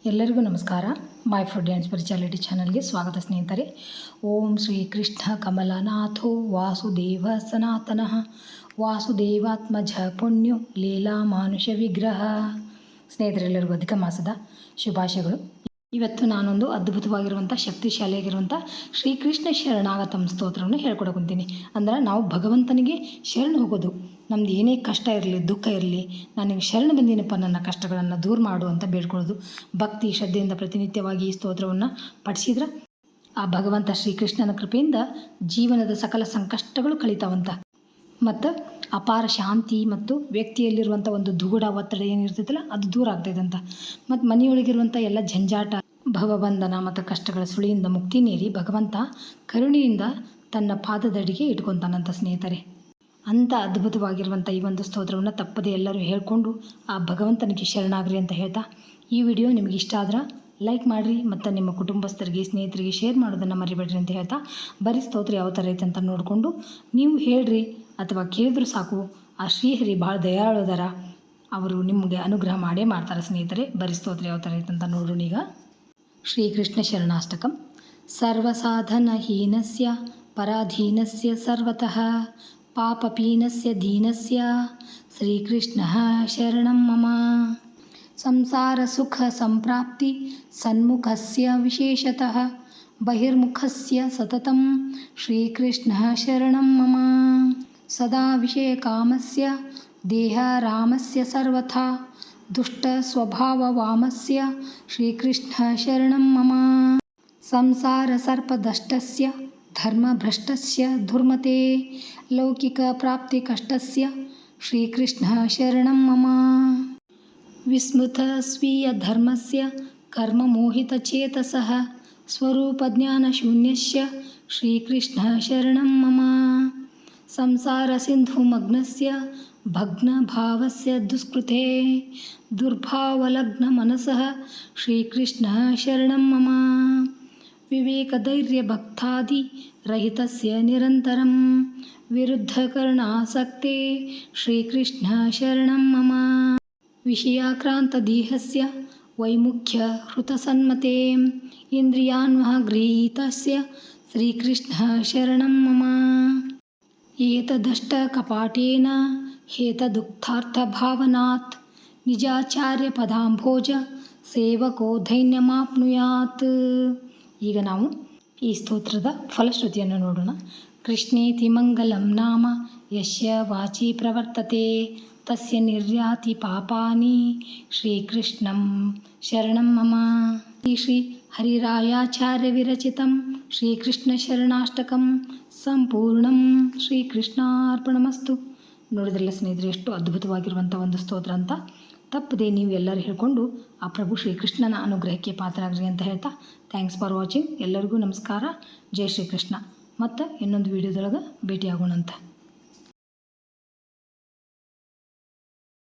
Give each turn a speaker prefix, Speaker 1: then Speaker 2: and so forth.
Speaker 1: ಎಲ್ಲರಿಗೂ ನಮಸ್ಕಾರ. My food and spirituality ಚಾನಲ್ಗೆ ಸ್ವಾಗತ ಸ್ನೇಹಿತರೆ. ಓಂ ಶ್ರೀ ಕೃಷ್ಣ ಕಮಲನಾಥೋ ವಾಸುದೇವ ಸನಾತನಃ ವಾಸುದೇವಾತ್ಮಜ ಪುಣ್ಯೋ ಲೀಲಾ ಮಾನುಷ ವಿಗ್ರಹ. ಸ್ನೇಹಿತರೆಲ್ಲರಿಗೂ ಅಧಿಕ ಮಾಸದ ಶುಭಾಶಯಗಳು. ಇವತ್ತು ನಾನೊಂದು ಅದ್ಭುತವಾಗಿರುವಂಥ ಶಕ್ತಿಶಾಲಿಯಾಗಿರುವಂಥ ಶ್ರೀಕೃಷ್ಣ ಶರಣಾಗತಂ ಸ್ತೋತ್ರವನ್ನು ಹೇಳ್ಕೊಡಕೊಂತೀನಿ. ಅಂದ್ರೆ ನಾವು ಭಗವಂತನಿಗೆ ಶರಣು ಹೋಗೋದು. ನಮ್ದು ಏನೇ ಕಷ್ಟ ಇರಲಿ, ದುಃಖ ಇರಲಿ, ನನಗೆ ಶರಣ ಬಂದಿನಪ್ಪ, ನನ್ನ ಕಷ್ಟಗಳನ್ನು ದೂರ ಮಾಡು ಅಂತ ಬೇಡ್ಕೊಳ್ಳೋದು. ಭಕ್ತಿ ಶ್ರದ್ಧೆಯಿಂದ ಪ್ರತಿನಿತ್ಯವಾಗಿ ಈ ಸ್ತೋತ್ರವನ್ನು ಪಠಿಸಿದ್ರೆ ಆ ಭಗವಂತ ಶ್ರೀಕೃಷ್ಣನ ಕೃಪೆಯಿಂದ ಜೀವನದ ಸಕಲ ಸಂಕಷ್ಟಗಳು ಕಳೀತಾವಂತ. ಮತ್ತು ಅಪಾರ ಶಾಂತಿ ಮತ್ತು ವ್ಯಕ್ತಿಯಲ್ಲಿರುವಂಥ ಒಂದು ದುಗುಡ ಒತ್ತಡ ಏನಿರ್ತೈತಲ್ಲ ಅದು ದೂರ ಆಗ್ತೈತಂತ. ಮತ್ತು ಮನೆಯೊಳಗಿರುವಂಥ ಎಲ್ಲ ಜಂಜಾಟ, ಭವಬಂಧನ ಮತ್ತು ಕಷ್ಟಗಳ ಸುಳಿಯಿಂದ ಮುಕ್ತಿ ನೀಡಿ ಭಗವಂತ ಕರುಣೆಯಿಂದ ತನ್ನ ಪಾದದಡಿಗೆ ಇಟ್ಕೊತಾನಂತ ಸ್ನೇಹಿತರೆ. ಅಂಥ ಅದ್ಭುತವಾಗಿರುವಂಥ ಈ ಒಂದು ಸ್ತೋತ್ರವನ್ನು ತಪ್ಪದೆ ಎಲ್ಲರೂ ಹೇಳ್ಕೊಂಡು ಆ ಭಗವಂತನಿಗೆ ಶರಣಾಗ್ರಿ ಅಂತ ಹೇಳ್ತಾ, ಈ ವಿಡಿಯೋ ನಿಮಗೆ ಇಷ್ಟ ಆದ್ರೆ ಲೈಕ್ ಮಾಡಿರಿ ಮತ್ತು ನಿಮ್ಮ ಕುಟುಂಬಸ್ಥರಿಗೆ, ಸ್ನೇಹಿತರಿಗೆ ಶೇರ್ ಮಾಡೋದನ್ನು ಮರಿಬೇಡ್ರಿ ಅಂತ ಹೇಳ್ತಾ, ಬರೀ ಸ್ತೋತ್ರ ಯಾವ ಥರ ಐತೆ ಅಂತ ನೋಡಿಕೊಂಡು ನೀವು ಹೇಳ್ರಿ ಅಥವಾ ಕೇಳಿದ್ರು ಸಾಕು. ಆ ಶ್ರೀಹರಿ ಭಾಳ ದಯಾಳುದರ, ಅವರು ನಿಮಗೆ ಅನುಗ್ರಹ ಮಾಡೇ ಮಾಡ್ತಾರೆ ಸ್ನೇಹಿತರೆ. ಬರೀ ಸ್ತೋತ್ರ ಯಾವ ಥರ ಐತೆ ಅಂತ ನೋಡೋಣ ಈಗ. ಶ್ರೀಕೃಷ್ಣ ಶರಣಾಷ್ಟಕಂ. ಸರ್ವಸಾಧನಹೀನಸ್ಯ ಪರಾಧೀನಸ್ಯ ಸರ್ವತಃ ಪಾಪಪೀನಸ್ಯ ದೀನಸ್ಯ ಶ್ರೀಕೃಷ್ಣ ಶರಣಂ ಮಮ. ಸಂಸಾರ ಸುಖ ಸಂಪ್ರಾಪ್ತಿ ಸನ್ಮುಖಸ್ಯ ವಿಶೇಷತಃ ಬಹಿರ್ಮುಖಸ್ಯ ಸತತಂ ಶ್ರೀಕೃಷ್ಣ ಶರಣಂ ಮಮ. ಸದಾ ವಿಷಯಕಾಮಸ್ಯ ದೇಹರಾಮಸ್ಯ ಸರ್ವಥಾ ದುಷ್ಟ ಸ್ವಭಾವವಾಮಸ್ಯ ಶ್ರೀಕೃಷ್ಣ ಶರಣಂ ಮಮ. ಸಂಸಾರ ಸರ್ಪದಷ್ಟಸ್ಯ ಧರ್ಮಭ್ರಷ್ಟಸ್ಯ ದುರ್ಮತೆ ಲೌಕಿಕ ಪ್ರಾಪ್ತಿ ಕಷ್ಟಸ್ಯ ಶ್ರೀಕೃಷ್ಣ ಶರಣಂ ಮಮ. ವಿಸ್ಮೃತ ಸ್ವೀಯ ಧರ್ಮಸ್ಯ ಕರ್ಮ ಮೋಹಿತ ಚೇತಸಃ ಸ್ವರೂಪ ಜ್ಞಾನ ಶೂನ್ಯಸ್ಯ ಶ್ರೀಕೃಷ್ಣ ಶರಣಂ ಮಮ. ಸಂಸಾರ ಸಿಂಧು ಮಗ್ನಸ್ಯ ಭಗ್ನ ಭಾವಸ್ಯ ದುಷ್ಕೃತೆ ದುರ್ಭಾವಲಗ್ನ ಮನಸಃ ಶ್ರೀಕೃಷ್ಣ ಶರಣಂ ಮಮ. ವಿವೇಕ ಧೈರ್ಯ ಭಕ್ತಾದಿ ರಹಿತಸ್ಯ ನಿರಂತರಂ ವಿರುದ್ಧಕರ್ಣಾಸಕ್ತೆ ಶ್ರೀಕೃಷ್ಣ ಶರಣಂ ಮಮ. ವಿಷಯಾಕ್ರಾಂತ ದೇಹಸ್ಯ ವೈಮುಖ್ಯ ಹೃತಸನ್ಮತೆ ಇಂದ್ರಿಯಾನ್ವಗೃಹೀತಸ್ಯ ಶ್ರೀಕೃಷ್ಣ ಶರಣಂ ಮಮ. ಏತದಷ್ಟ ಕಪಾಟೇನ ಹೇತದುಕ್ತಾರ್ಥಭಾವನಾತ್ ನಿಜಾಚಾರ್ಯ ಪದಾಂಭೋಜ ಸೇವಕೋ ಧೈನ್ಯಮಾಪ್ನುಯಾತ್. ಈಗ ನಾವು ಈ ಸ್ತೋತ್ರದ ಫಲಶ್ರುತಿಯನ್ನು ನೋಡೋಣ. ಕೃಷ್ಣೇತಿ ಮಂಗಲಂ ನಾಮ ಯಸ್ಯ ವಾಚಿ ಪ್ರವರ್ತತೆ ತಸ್ಯ ನಿರ್ಯಾತಿ ಪಾಪಾನಿ ಶ್ರೀಕೃಷ್ಣಂ ಶರಣಂ ಮಮ. ಶ್ರೀ ಹರಿರಾಯಾಚಾರ್ಯ ವಿರಚಿತಂ ಶ್ರೀಕೃಷ್ಣ ಶರಣಾಷ್ಟಕಂ ಸಂಪೂರ್ಣಂ ಶ್ರೀಕೃಷ್ಣಾರ್ಪಣಮಸ್ತು. ನೋಡಿದ್ರಲ್ಲ ಸ್ನೇಹಿತರೆ, ಎಷ್ಟು ಅದ್ಭುತವಾಗಿರುವಂಥ ಒಂದು ಸ್ತೋತ್ರ ಅಂತ. ತಪ್ಪದೆ ನೀವು ಎಲ್ಲರೂ ಹೇಳ್ಕೊಂಡು ಆ ಪ್ರಭು ಶ್ರೀಕೃಷ್ಣನ ಅನುಗ್ರಹಕ್ಕೆ ಪಾತ್ರರಾಗ್ರಿ ಅಂತ ಹೇಳ್ತಾ, ಥ್ಯಾಂಕ್ಸ್ ಫಾರ್ ವಾಚಿಂಗ್. ಎಲ್ಲರಿಗೂ ನಮಸ್ಕಾರ. ಜೈ ಶ್ರೀಕೃಷ್ಣ. ಮತ್ತು ಇನ್ನೊಂದು ವಿಡಿಯೋದೊಳಗೆ ಭೇಟಿಯಾಗೋಣಂತ.